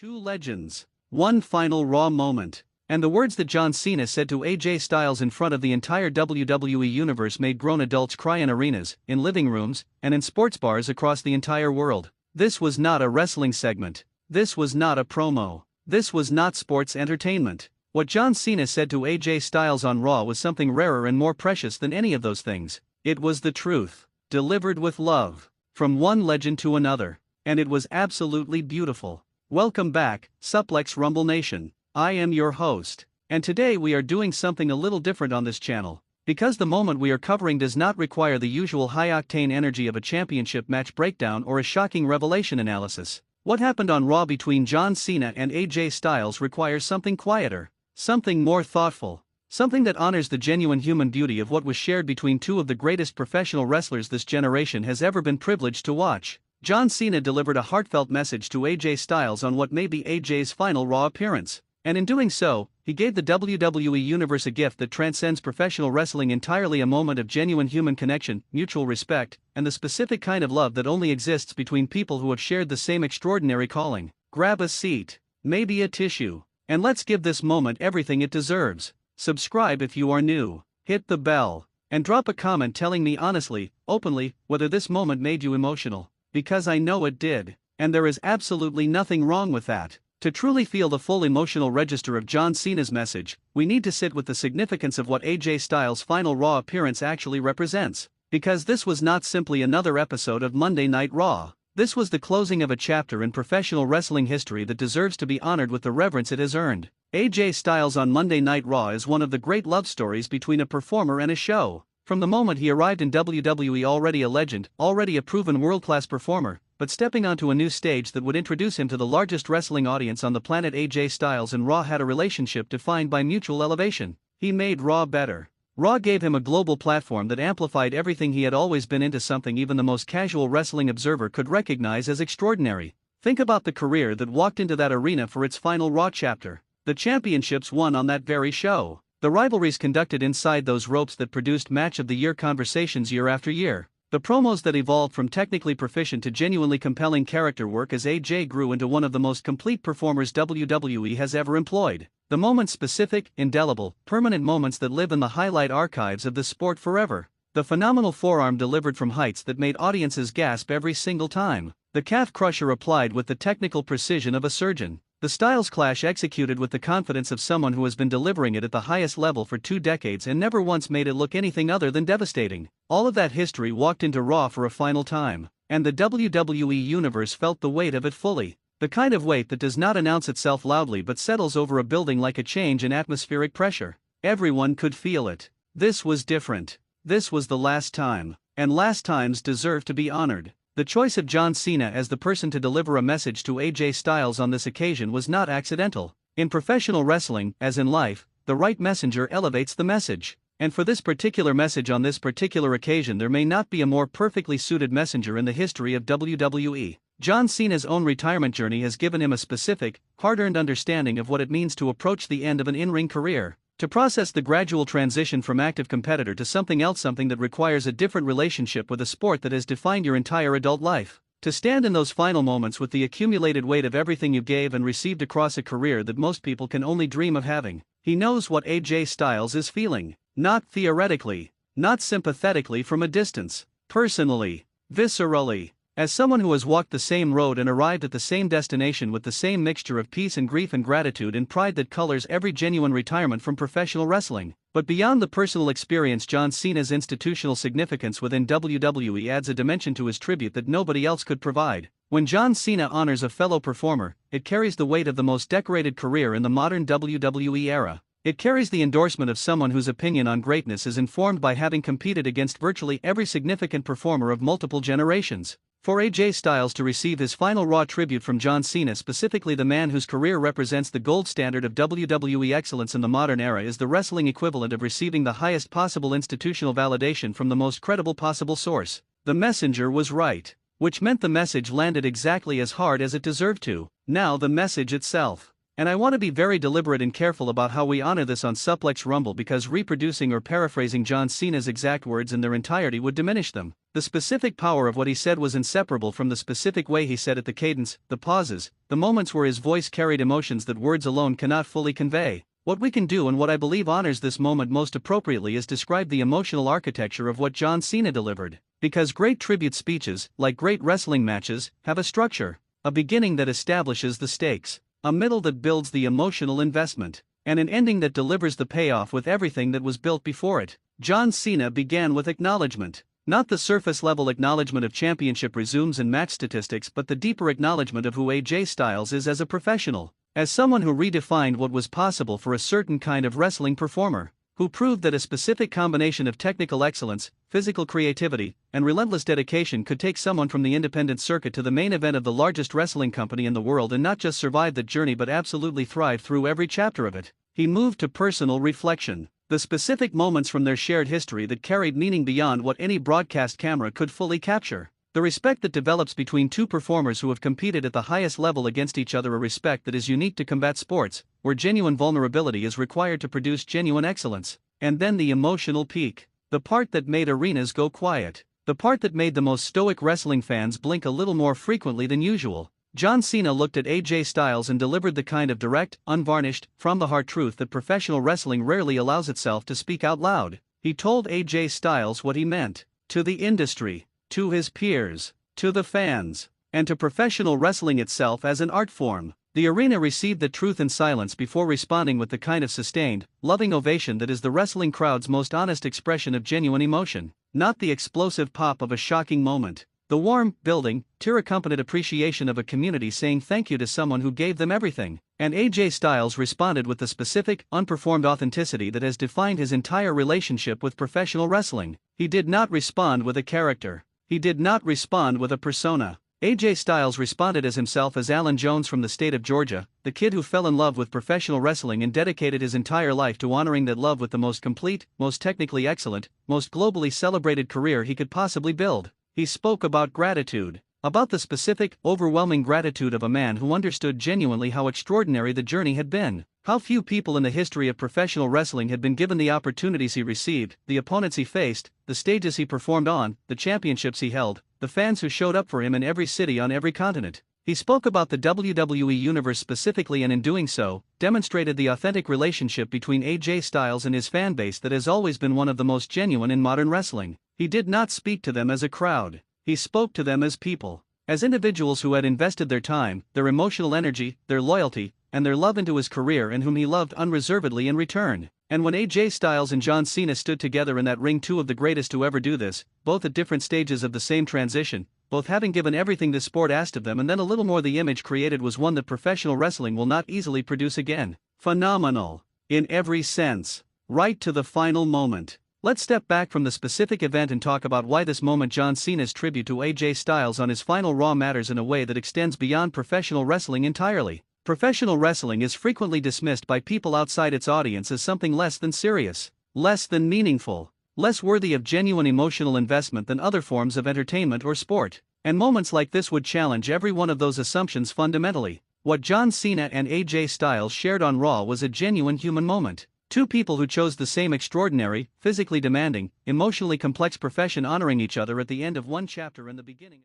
Two legends, one final Raw moment, and the words that John Cena said to AJ Styles in front of the entire WWE universe made grown adults cry in arenas, in living rooms, and in sports bars across the entire world. This was not a wrestling segment. This was not a promo. This was not sports entertainment. What John Cena said to AJ Styles on Raw was something rarer and more precious than any of those things. It was the truth, delivered with love, from one legend to another, and it was absolutely beautiful. Welcome back, Suplex Rumble Nation. I am your host, and today we are doing something a little different on this channel, because the moment we are covering does not require the usual high-octane energy of a championship match breakdown or a shocking revelation analysis. What happened on Raw between John Cena and AJ Styles requires something quieter, something more thoughtful, something that honors the genuine human beauty of what was shared between two of the greatest professional wrestlers this generation has ever been privileged to watch. John Cena delivered a heartfelt message to AJ Styles on what may be AJ's final Raw appearance, and in doing so, he gave the WWE Universe a gift that transcends professional wrestling entirely, a moment of genuine human connection, mutual respect, and the specific kind of love that only exists between people who have shared the same extraordinary calling. Grab a seat, maybe a tissue, and let's give this moment everything it deserves. Subscribe if you are new, hit the bell, and drop a comment telling me honestly, openly, whether this moment made you emotional. Because I know it did, and there is absolutely nothing wrong with that. To truly feel the full emotional register of John Cena's message, we need to sit with the significance of what AJ Styles' final Raw appearance actually represents. Because this was not simply another episode of Monday Night Raw. This was the closing of a chapter in professional wrestling history that deserves to be honored with the reverence it has earned. AJ Styles on Monday Night Raw is one of the great love stories between a performer and a show. From the moment he arrived in WWE, already a legend, already a proven world-class performer, but stepping onto a new stage that would introduce him to the largest wrestling audience on the planet, AJ Styles and Raw had a relationship defined by mutual elevation. He made Raw better. Raw gave him a global platform that amplified everything he had always been into, something even the most casual wrestling observer could recognize as extraordinary. Think about the career that walked into that arena for its final Raw chapter. The championships won on that very show. The rivalries conducted inside those ropes that produced Match of the Year conversations year after year. The promos that evolved from technically proficient to genuinely compelling character work as AJ grew into one of the most complete performers WWE has ever employed. The moment-specific, indelible, permanent moments that live in the highlight archives of the sport forever. The phenomenal forearm delivered from heights that made audiences gasp every single time. The calf crusher applied with the technical precision of a surgeon. The Styles Clash executed with the confidence of someone who has been delivering it at the highest level for 2 decades and never once made it look anything other than devastating. All of that history walked into Raw for a final time, and the WWE Universe felt the weight of it fully. The kind of weight that does not announce itself loudly but settles over a building like a change in atmospheric pressure. Everyone could feel it. This was different. This was the last time, and last times deserve to be honored. The choice of John Cena as the person to deliver a message to AJ Styles on this occasion was not accidental. In professional wrestling, as in life, the right messenger elevates the message. And for this particular message on this particular occasion, there may not be a more perfectly suited messenger in the history of WWE. John Cena's own retirement journey has given him a specific, hard-earned understanding of what it means to approach the end of an in-ring career. To process the gradual transition from active competitor to something else, something that requires a different relationship with a sport that has defined your entire adult life. To stand in those final moments with the accumulated weight of everything you gave and received across a career that most people can only dream of having. He knows what AJ Styles is feeling. Not theoretically, not sympathetically from a distance, personally, viscerally. As someone who has walked the same road and arrived at the same destination with the same mixture of peace and grief and gratitude and pride that colors every genuine retirement from professional wrestling. But beyond the personal experience, John Cena's institutional significance within WWE adds a dimension to his tribute that nobody else could provide. When John Cena honors a fellow performer, it carries the weight of the most decorated career in the modern WWE era. It carries the endorsement of someone whose opinion on greatness is informed by having competed against virtually every significant performer of multiple generations. For AJ Styles to receive his final Raw tribute from John Cena, specifically the man whose career represents the gold standard of WWE excellence in the modern era, is the wrestling equivalent of receiving the highest possible institutional validation from the most credible possible source. The messenger was right, which meant the message landed exactly as hard as it deserved to. Now the message itself. And I want to be very deliberate and careful about how we honor this on Suplex Rumble, because reproducing or paraphrasing John Cena's exact words in their entirety would diminish them. The specific power of what he said was inseparable from the specific way he said it, the cadence, the pauses, the moments where his voice carried emotions that words alone cannot fully convey. What we can do, and what I believe honors this moment most appropriately, is describe the emotional architecture of what John Cena delivered. Because great tribute speeches, like great wrestling matches, have a structure, a beginning that establishes the stakes, a middle that builds the emotional investment, and an ending that delivers the payoff with everything that was built before it. John Cena began with acknowledgement. Not the surface-level acknowledgement of championship resumes and match statistics, but the deeper acknowledgement of who AJ Styles is as a professional, as someone who redefined what was possible for a certain kind of wrestling performer, who proved that a specific combination of technical excellence, physical creativity, and relentless dedication could take someone from the independent circuit to the main event of the largest wrestling company in the world, and not just survive that journey but absolutely thrive through every chapter of it. He moved to personal reflection, the specific moments from their shared history that carried meaning beyond what any broadcast camera could fully capture. The respect that develops between two performers who have competed at the highest level against each other, a respect that is unique to combat sports, where genuine vulnerability is required to produce genuine excellence. And then the emotional peak, the part that made arenas go quiet, the part that made the most stoic wrestling fans blink a little more frequently than usual. John Cena looked at AJ Styles and delivered the kind of direct, unvarnished, from-the-heart truth that professional wrestling rarely allows itself to speak out loud. He told AJ Styles what he meant to the industry, to his peers, to the fans, and to professional wrestling itself as an art form. The arena received the truth in silence before responding with the kind of sustained, loving ovation that is the wrestling crowd's most honest expression of genuine emotion, not the explosive pop of a shocking moment. The warm, building, tear-accompanied appreciation of a community saying thank you to someone who gave them everything. And AJ Styles responded with the specific, unperformed authenticity that has defined his entire relationship with professional wrestling. He did not respond with a character. He did not respond with a persona. AJ Styles responded as himself, as Alan Jones from the state of Georgia, the kid who fell in love with professional wrestling and dedicated his entire life to honoring that love with the most complete, most technically excellent, most globally celebrated career he could possibly build. He spoke about gratitude, about the specific, overwhelming gratitude of a man who understood genuinely how extraordinary the journey had been. How few people in the history of professional wrestling had been given the opportunities he received, the opponents he faced, the stages he performed on, the championships he held, the fans who showed up for him in every city on every continent. He spoke about the WWE Universe specifically, and in doing so, demonstrated the authentic relationship between AJ Styles and his fanbase that has always been one of the most genuine in modern wrestling. He did not speak to them as a crowd. He spoke to them as people, as individuals who had invested their time, their emotional energy, their loyalty, and their love into his career, and whom he loved unreservedly in return. And when AJ Styles and John Cena stood together in that ring, two of the greatest to ever do this, both at different stages of the same transition, both having given everything this sport asked of them and then a little more, the image created was one that professional wrestling will not easily produce again. Phenomenal. In every sense. Right to the final moment. Let's step back from the specific event and talk about why this moment, John Cena's tribute to AJ Styles on his final Raw, matters in a way that extends beyond professional wrestling entirely. Professional wrestling is frequently dismissed by people outside its audience as something less than serious, less than meaningful, less worthy of genuine emotional investment than other forms of entertainment or sport. And moments like this would challenge every one of those assumptions fundamentally. What John Cena and AJ Styles shared on Raw was a genuine human moment. Two people who chose the same extraordinary, physically demanding, emotionally complex profession, honoring each other at the end of one chapter and the beginning